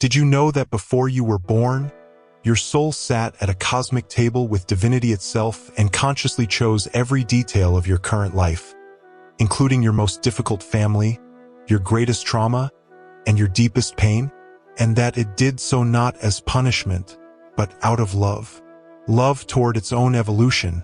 Did you know that before you were born, your soul sat at a cosmic table with divinity itself and consciously chose every detail of your current life, including your most difficult family, your greatest trauma, and your deepest pain? And that it did so not as punishment, but out of love. Love toward its own evolution.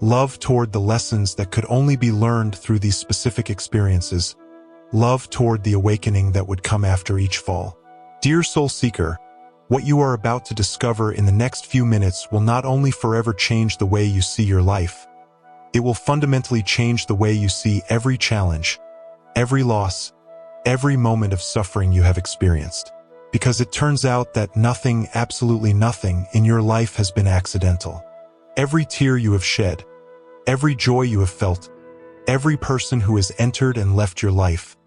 Love toward the lessons that could only be learned through these specific experiences. Love toward the awakening that would come after each fall. Dear Soul Seeker, what you are about to discover in the next few minutes will not only forever change the way you see your life, it will fundamentally change the way you see every challenge, every loss, every moment of suffering you have experienced. Because it turns out that nothing, absolutely nothing, in your life has been accidental. Every tear you have shed, every joy you have felt, every person who has entered and left your life,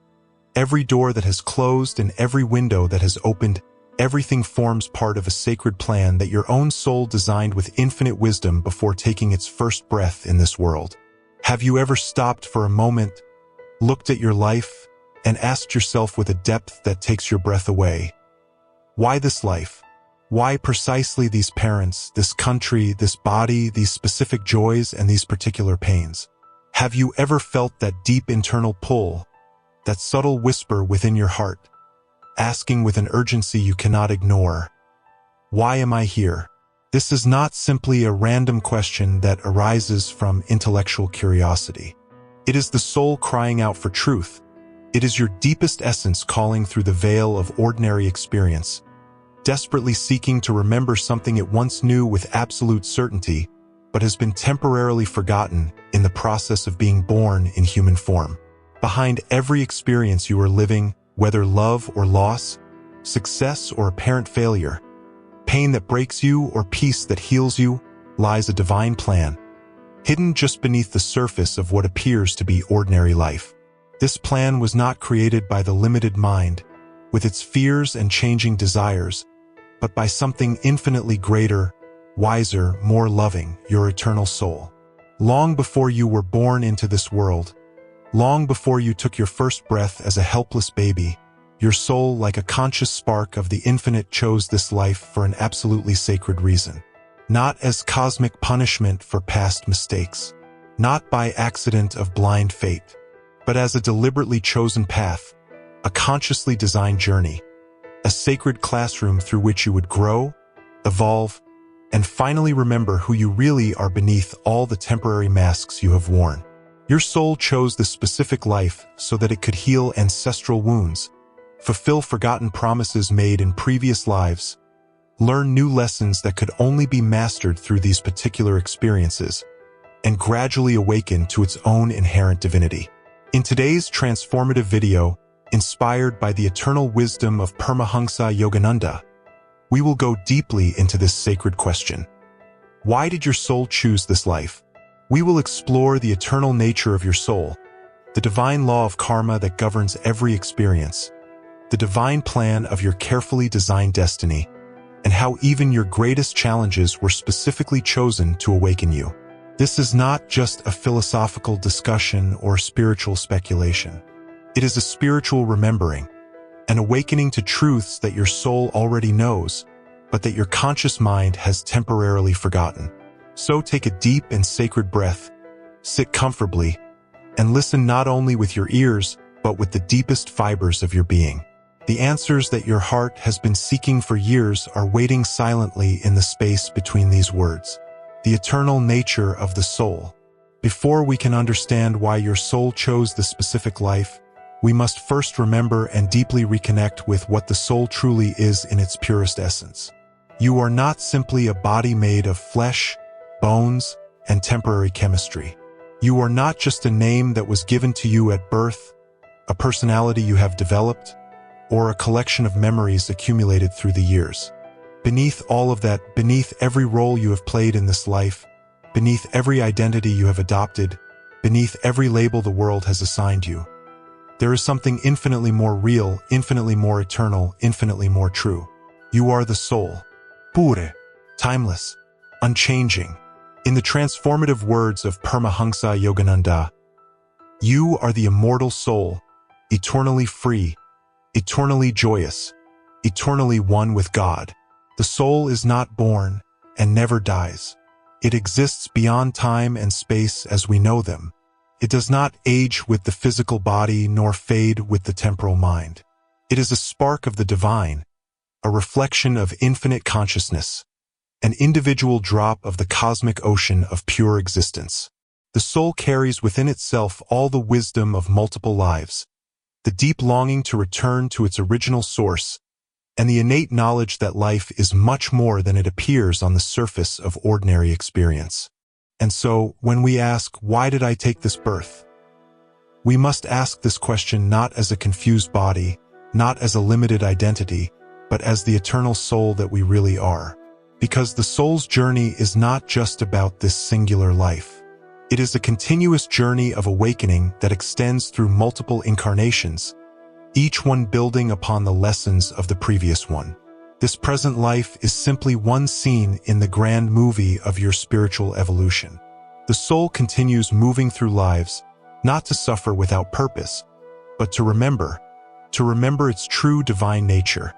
every door that has closed and every window that has opened, everything forms part of a sacred plan that your own soul designed with infinite wisdom before taking its first breath in this world. Have you ever stopped for a moment, looked at your life, and asked yourself with a depth that takes your breath away, why this life? Why precisely these parents, this country, this body, these specific joys, and these particular pains? Have you ever felt that deep internal pull, that subtle whisper within your heart, asking with an urgency you cannot ignore, why am I here? This is not simply a random question that arises from intellectual curiosity. It is the soul crying out for truth. It is your deepest essence calling through the veil of ordinary experience, desperately seeking to remember something it once knew with absolute certainty, but has been temporarily forgotten in the process of being born in human form. Behind every experience you are living, whether love or loss, success or apparent failure, pain that breaks you or peace that heals you, lies a divine plan, hidden just beneath the surface of what appears to be ordinary life. This plan was not created by the limited mind, with its fears and changing desires, but by something infinitely greater, wiser, more loving, your eternal soul. Long before you were born into this world, long before you took your first breath as a helpless baby, your soul, like a conscious spark of the infinite, chose this life for an absolutely sacred reason. Not as cosmic punishment for past mistakes, not by accident of blind fate, but as a deliberately chosen path, a consciously designed journey, a sacred classroom through which you would grow, evolve, and finally remember who you really are beneath all the temporary masks you have worn. Your soul chose this specific life so that it could heal ancestral wounds, fulfill forgotten promises made in previous lives, learn new lessons that could only be mastered through these particular experiences, and gradually awaken to its own inherent divinity. In today's transformative video, inspired by the eternal wisdom of Paramhansa Yogananda, we will go deeply into this sacred question. Why did your soul choose this life? We will explore the eternal nature of your soul, the divine law of karma that governs every experience, the divine plan of your carefully designed destiny, and how even your greatest challenges were specifically chosen to awaken you. This is not just a philosophical discussion or spiritual speculation. It is a spiritual remembering, an awakening to truths that your soul already knows, but that your conscious mind has temporarily forgotten. So take a deep and sacred breath, sit comfortably, and listen not only with your ears, but with the deepest fibers of your being. The answers that your heart has been seeking for years are waiting silently in the space between these words. The eternal nature of the soul. Before we can understand why your soul chose this specific life, we must first remember and deeply reconnect with what the soul truly is in its purest essence. You are not simply a body made of flesh, bones, and temporary chemistry. You are not just a name that was given to you at birth, a personality you have developed, or a collection of memories accumulated through the years. Beneath all of that, beneath every role you have played in this life, beneath every identity you have adopted, beneath every label the world has assigned you, there is something infinitely more real, infinitely more eternal, infinitely more true. You are the soul, pure, timeless, unchanging. In the transformative words of Paramhansa Yogananda, you are the immortal soul, eternally free, eternally joyous, eternally one with God. The soul is not born and never dies. It exists beyond time and space as we know them. It does not age with the physical body nor fade with the temporal mind. It is a spark of the divine, a reflection of infinite consciousness, an individual drop of the cosmic ocean of pure existence. The soul carries within itself all the wisdom of multiple lives, the deep longing to return to its original source, and the innate knowledge that life is much more than it appears on the surface of ordinary experience. And so, when we ask, "Why did I take this birth?" we must ask this question not as a confused body, not as a limited identity, but as the eternal soul that we really are. Because the soul's journey is not just about this singular life. It is a continuous journey of awakening that extends through multiple incarnations, each one building upon the lessons of the previous one. This present life is simply one scene in the grand movie of your spiritual evolution. The soul continues moving through lives, not to suffer without purpose, but to remember its true divine nature,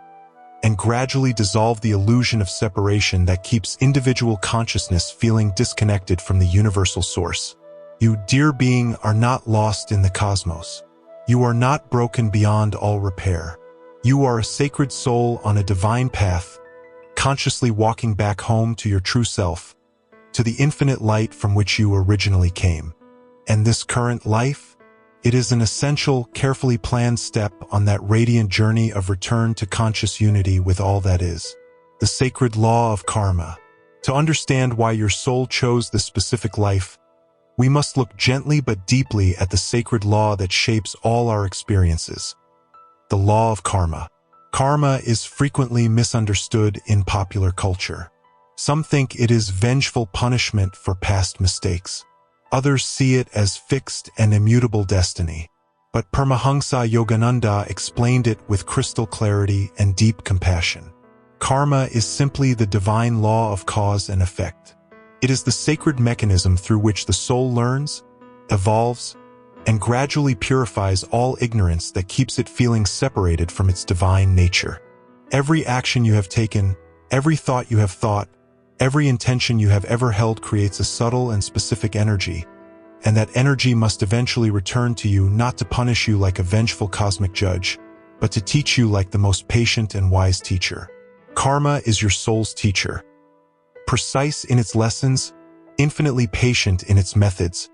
and gradually dissolve the illusion of separation that keeps individual consciousness feeling disconnected from the universal source. You, dear being, are not lost in the cosmos. You are not broken beyond all repair. You are a sacred soul on a divine path, consciously walking back home to your true self, to the infinite light from which you originally came. And this current life? It is an essential, carefully planned step on that radiant journey of return to conscious unity with all that is. The sacred law of karma. To understand why your soul chose this specific life, we must look gently but deeply at the sacred law that shapes all our experiences. The law of karma. Karma is frequently misunderstood in popular culture. Some think it is vengeful punishment for past mistakes. Others see it as fixed and immutable destiny. But Paramhansa Yogananda explained it with crystal clarity and deep compassion. Karma is simply the divine law of cause and effect. It is the sacred mechanism through which the soul learns, evolves, and gradually purifies all ignorance that keeps it feeling separated from its divine nature. Every action you have taken, every thought you have thought, every intention you have ever held creates a subtle and specific energy, and that energy must eventually return to you not to punish you like a vengeful cosmic judge, but to teach you like the most patient and wise teacher. Karma is your soul's teacher. Precise in its lessons, infinitely patient in its methods,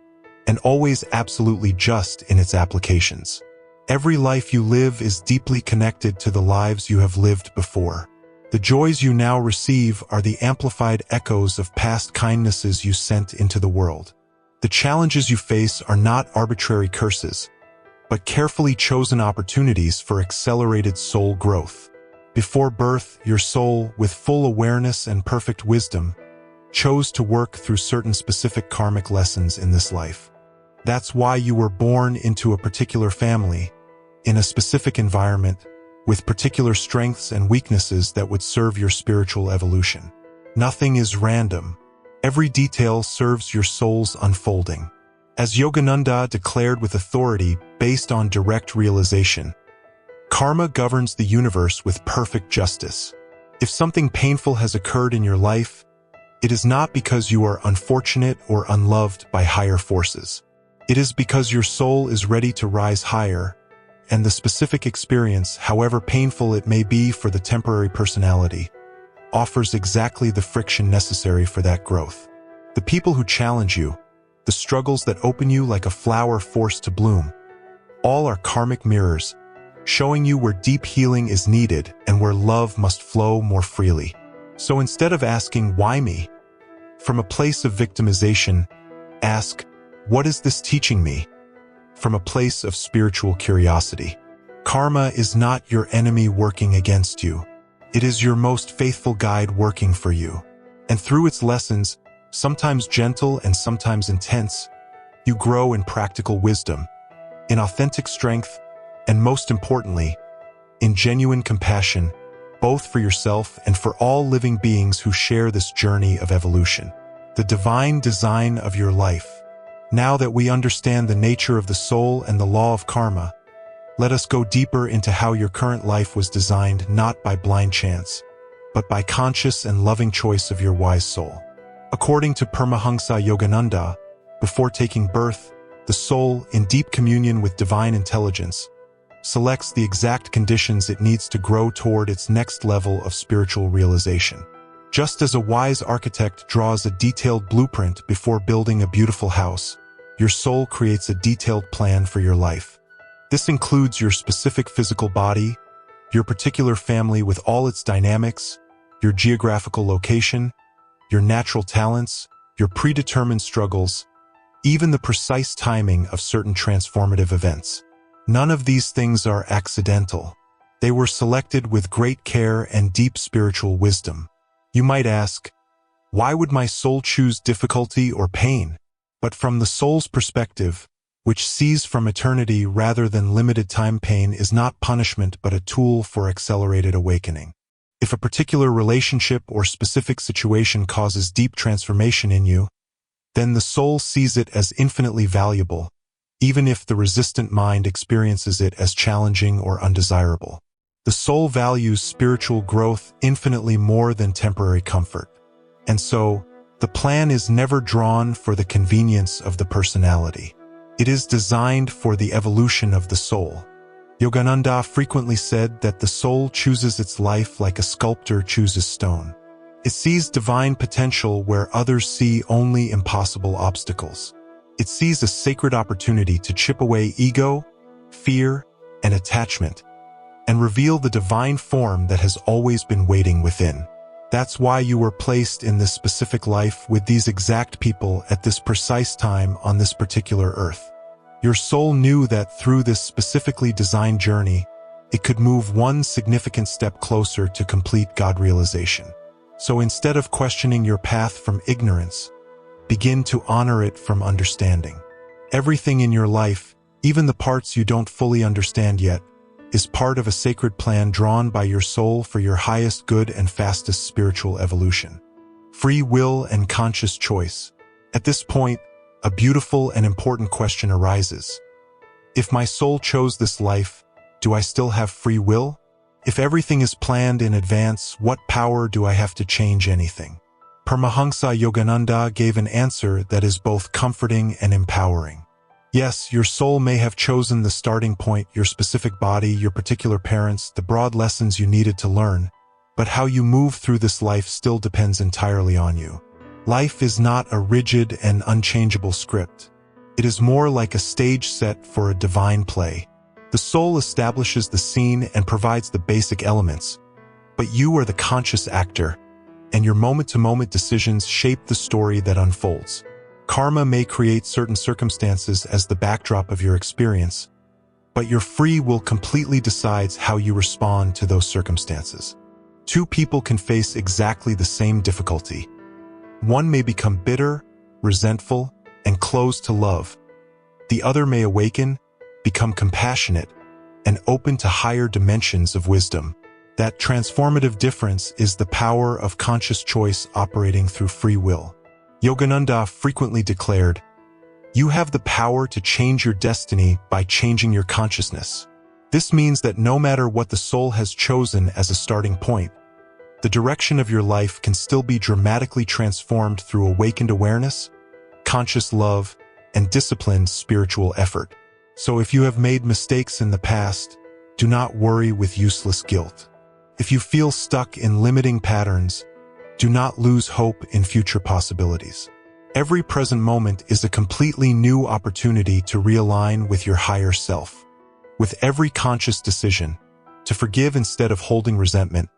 and always absolutely just in its applications. Every life you live is deeply connected to the lives you have lived before. The joys you now receive are the amplified echoes of past kindnesses you sent into the world. The challenges you face are not arbitrary curses, but carefully chosen opportunities for accelerated soul growth. Before birth, your soul, with full awareness and perfect wisdom, chose to work through certain specific karmic lessons in this life. That's why you were born into a particular family, in a specific environment, with particular strengths and weaknesses that would serve your spiritual evolution. Nothing is random. Every detail serves your soul's unfolding. As Yogananda declared with authority based on direct realization, karma governs the universe with perfect justice. If something painful has occurred in your life, it is not because you are unfortunate or unloved by higher forces. It is because your soul is ready to rise higher, and the specific experience, however painful it may be for the temporary personality, offers exactly the friction necessary for that growth. The people who challenge you, the struggles that open you like a flower forced to bloom, all are karmic mirrors, showing you where deep healing is needed and where love must flow more freely. So instead of asking, "Why me?" from a place of victimization, ask, "What is this teaching me?" from a place of spiritual curiosity. Karma is not your enemy working against you. It is your most faithful guide working for you. And through its lessons, sometimes gentle and sometimes intense, you grow in practical wisdom, in authentic strength, and most importantly, in genuine compassion, both for yourself and for all living beings who share this journey of evolution. The divine design of your life. Now that we understand the nature of the soul and the law of karma, Let us go deeper into how your current life was designed not by blind chance, but by conscious and loving choice of your wise soul. According to Paramhansa Yogananda, before taking birth, the soul, in deep communion with divine intelligence, selects the exact conditions it needs to grow toward its next level of spiritual realization. Just as a wise architect draws a detailed blueprint before building a beautiful house, your soul creates a detailed plan for your life. This includes your specific physical body, your particular family with all its dynamics, your geographical location, your natural talents, your predetermined struggles, even the precise timing of certain transformative events. None of these things are accidental. They were selected with great care and deep spiritual wisdom. You might ask, why would my soul choose difficulty or pain? But from the soul's perspective, which sees from eternity rather than limited time, pain is not punishment but a tool for accelerated awakening. If a particular relationship or specific situation causes deep transformation in you, then the soul sees it as infinitely valuable, even if the resistant mind experiences it as challenging or undesirable. The soul values spiritual growth infinitely more than temporary comfort. And so, the plan is never drawn for the convenience of the personality. It is designed for the evolution of the soul. Yogananda frequently said that the soul chooses its life like a sculptor chooses stone. It sees divine potential where others see only impossible obstacles. It sees a sacred opportunity to chip away ego, fear, and attachment, and reveal the divine form that has always been waiting within. That's why you were placed in this specific life with these exact people at this precise time on this particular earth. Your soul knew that through this specifically designed journey, it could move one significant step closer to complete God realization. So instead of questioning your path from ignorance, begin to honor it from understanding. Everything in your life, even the parts you don't fully understand yet, is part of a sacred plan drawn by your soul for your highest good and fastest spiritual evolution. Free will and conscious choice. At this point, a beautiful and important question arises. If my soul chose this life, do I still have free will? If everything is planned in advance, what power do I have to change anything? Paramhansa Yogananda gave an answer that is both comforting and empowering. Yes, your soul may have chosen the starting point, your specific body, your particular parents, the broad lessons you needed to learn, but how you move through this life still depends entirely on you. Life is not a rigid and unchangeable script. It is more like a stage set for a divine play. The soul establishes the scene and provides the basic elements, but you are the conscious actor, and your moment-to-moment decisions shape the story that unfolds. Karma may create certain circumstances as the backdrop of your experience, but your free will completely decides how you respond to those circumstances. Two people can face exactly the same difficulty. One may become bitter, resentful, and closed to love. The other may awaken, become compassionate, and open to higher dimensions of wisdom. That transformative difference is the power of conscious choice operating through free will. Yogananda frequently declared, "You have the power to change your destiny by changing your consciousness." This means that no matter what the soul has chosen as a starting point, the direction of your life can still be dramatically transformed through awakened awareness, conscious love, and disciplined spiritual effort. So if you have made mistakes in the past, do not worry with useless guilt. If you feel stuck in limiting patterns, do not lose hope in future possibilities. Every present moment is a completely new opportunity to realign with your higher self. With every conscious decision, to forgive instead of holding resentment,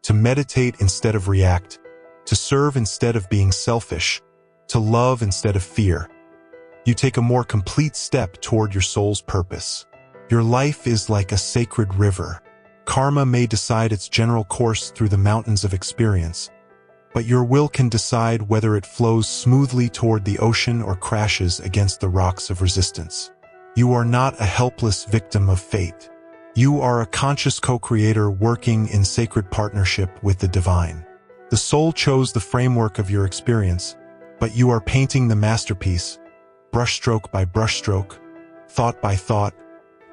to meditate instead of react, to serve instead of being selfish, to love instead of fear, you take a more complete step toward your soul's purpose. Your life is like a sacred river. Karma may decide its general course through the mountains of experience, but your will can decide whether it flows smoothly toward the ocean or crashes against the rocks of resistance. You are not a helpless victim of fate. You are a conscious co-creator working in sacred partnership with the divine. The soul chose the framework of your experience, but you are painting the masterpiece, brushstroke by brushstroke, thought by thought,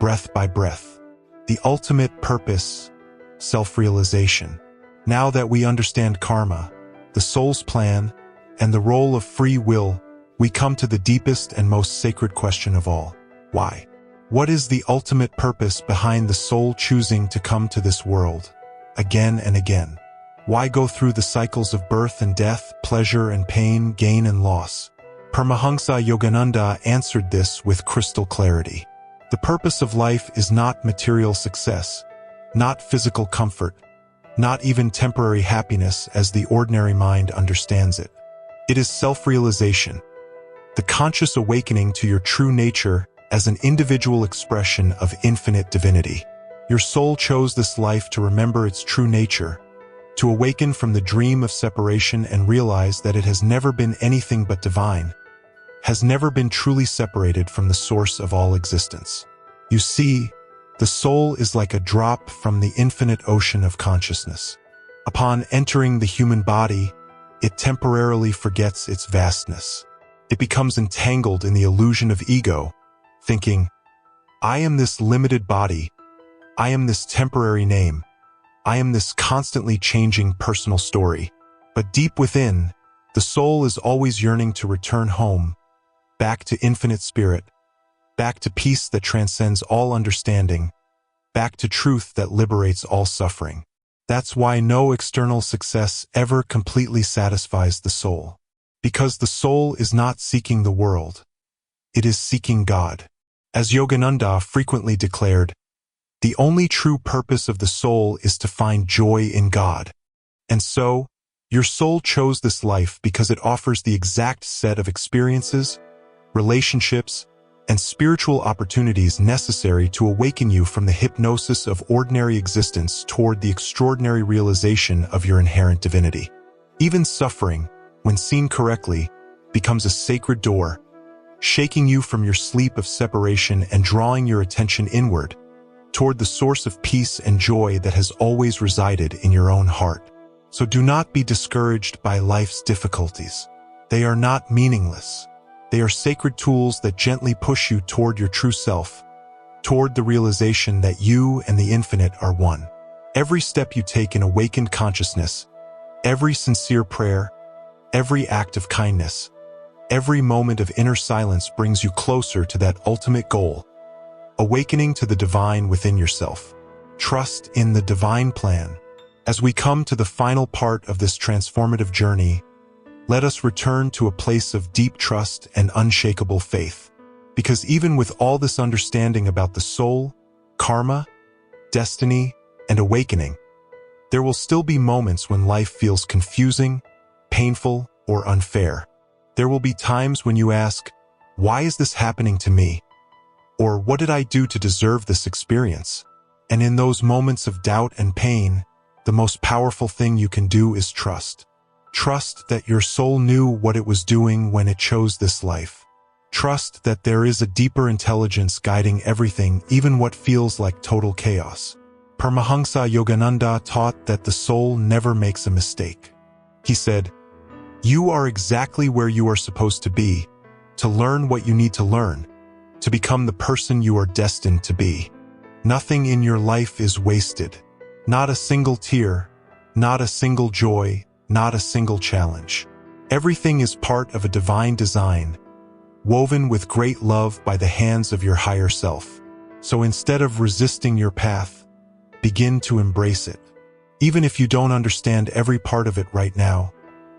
breath by breath. The ultimate purpose, self-realization. Now that we understand karma, the soul's plan, and the role of free will, we come to the deepest and most sacred question of all. Why? What is the ultimate purpose behind the soul choosing to come to this world, again and again? Why go through the cycles of birth and death, pleasure and pain, gain and loss? Paramhansa Yogananda answered this with crystal clarity. The purpose of life is not material success, not physical comfort, not even temporary happiness as the ordinary mind understands it. It is self-realization, the conscious awakening to your true nature as an individual expression of infinite divinity. Your soul chose this life to remember its true nature, to awaken from the dream of separation and realize that it has never been anything but divine, has never been truly separated from the source of all existence. You see, the soul is like a drop from the infinite ocean of consciousness. Upon entering the human body, it temporarily forgets its vastness. It becomes entangled in the illusion of ego, thinking, I am this limited body, I am this temporary name, I am this constantly changing personal story. But deep within, the soul is always yearning to return home, back to infinite spirit, back to peace that transcends all understanding, back to truth that liberates all suffering. That's why no external success ever completely satisfies the soul. Because the soul is not seeking the world, it is seeking God. As Yogananda frequently declared, the only true purpose of the soul is to find joy in God. And so, your soul chose this life because it offers the exact set of experiences, relationships, and spiritual opportunities necessary to awaken you from the hypnosis of ordinary existence toward the extraordinary realization of your inherent divinity. Even suffering, when seen correctly, becomes a sacred door, shaking you from your sleep of separation and drawing your attention inward, toward the source of peace and joy that has always resided in your own heart. So do not be discouraged by life's difficulties. They are not meaningless. They are sacred tools that gently push you toward your true self, toward the realization that you and the infinite are one. Every step you take in awakened consciousness, every sincere prayer, every act of kindness, every moment of inner silence brings you closer to that ultimate goal, awakening to the divine within yourself. Trust in the divine plan. As we come to the final part of this transformative journey, let us return to a place of deep trust and unshakable faith. Because even with all this understanding about the soul, karma, destiny, and awakening, there will still be moments when life feels confusing, painful, or unfair. There will be times when you ask, why is this happening to me? Or what did I do to deserve this experience? And in those moments of doubt and pain, the most powerful thing you can do is trust. Trust that your soul knew what it was doing when it chose this life. Trust that there is a deeper intelligence guiding everything, even what feels like total chaos. Paramhansa Yogananda taught that the soul never makes a mistake. He said, you are exactly where you are supposed to be, to learn what you need to learn, to become the person you are destined to be. Nothing in your life is wasted. Not a single tear, not a single joy, not a single challenge. Everything is part of a divine design, woven with great love by the hands of your higher self. So instead of resisting your path, begin to embrace it. Even if you don't understand every part of it right now,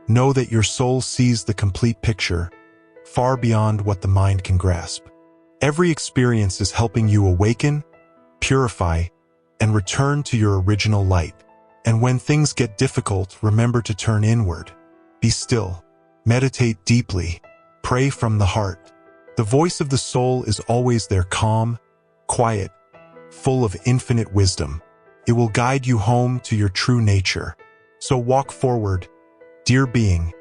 know that your soul sees the complete picture, far beyond what the mind can grasp. Every experience is helping you awaken, purify, and return to your original light. And when things get difficult, remember to turn inward. Be still. Meditate deeply. Pray from the heart. The voice of the soul is always there, calm, quiet, full of infinite wisdom. It will guide you home to your true nature. So walk forward, dear being,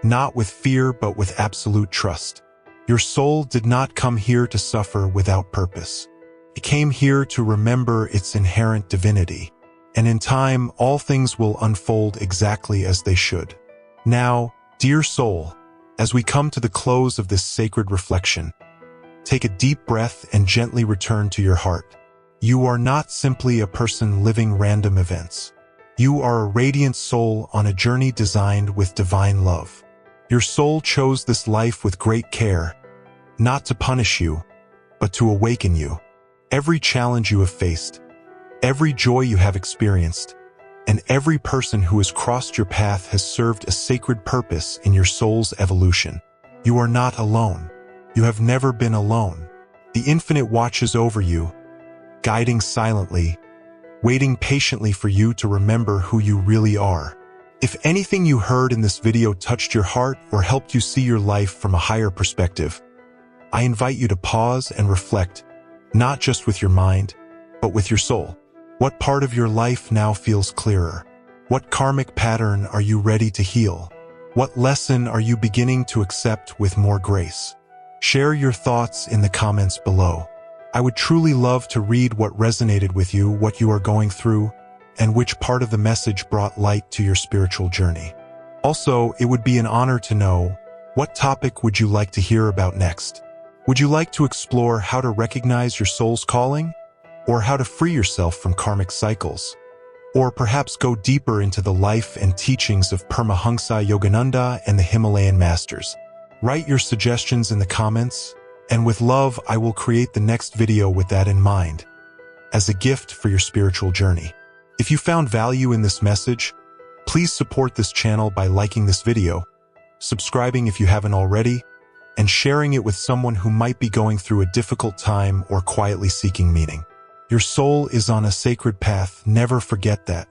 not with fear but with absolute trust. Your soul did not come here to suffer without purpose. It came here to remember its inherent divinity. And in time, all things will unfold exactly as they should. Now, dear soul, as we come to the close of this sacred reflection, take a deep breath and gently return to your heart. You are not simply a person living random events. You are a radiant soul on a journey designed with divine love. Your soul chose this life with great care, not to punish you, but to awaken you. Every challenge you have faced, every joy you have experienced, and every person who has crossed your path has served a sacred purpose in your soul's evolution. You are not alone. You have never been alone. The Infinite watches over you, guiding silently, waiting patiently for you to remember who you really are. If anything you heard in this video touched your heart or helped you see your life from a higher perspective, I invite you to pause and reflect, not just with your mind, but with your soul. What part of your life now feels clearer? What karmic pattern are you ready to heal? What lesson are you beginning to accept with more grace? Share your thoughts in the comments below. I would truly love to read what resonated with you, what you are going through, and which part of the message brought light to your spiritual journey. Also, it would be an honor to know, what topic would you like to hear about next? Would you like to explore how to recognize your soul's calling? Or how to free yourself from karmic cycles? Or perhaps go deeper into the life and teachings of Paramhansa Yogananda and the Himalayan masters? Write your suggestions in the comments, and with love, I will create the next video with that in mind, as a gift for your spiritual journey. If you found value in this message, please support this channel by liking this video, subscribing if you haven't already, and sharing it with someone who might be going through a difficult time or quietly seeking meaning. Your soul is on a sacred path, never forget that.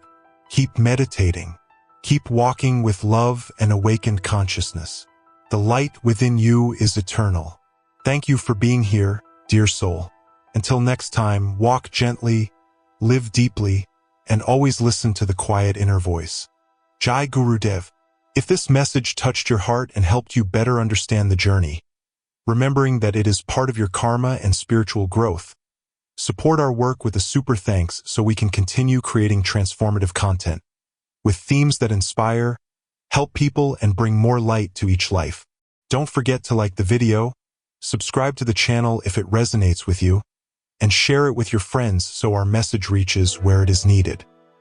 Keep meditating. Keep walking with love and awakened consciousness. The light within you is eternal. Thank you for being here, dear soul. Until next time, walk gently, live deeply, and always listen to the quiet inner voice. Jai Gurudev. If this message touched your heart and helped you better understand the journey, remembering that it is part of your karma and spiritual growth, support our work with a super thanks so we can continue creating transformative content with themes that inspire, help people, and bring more light to each life. Don't forget to like the video, subscribe to the channel if it resonates with you, and share it with your friends so our message reaches where it is needed.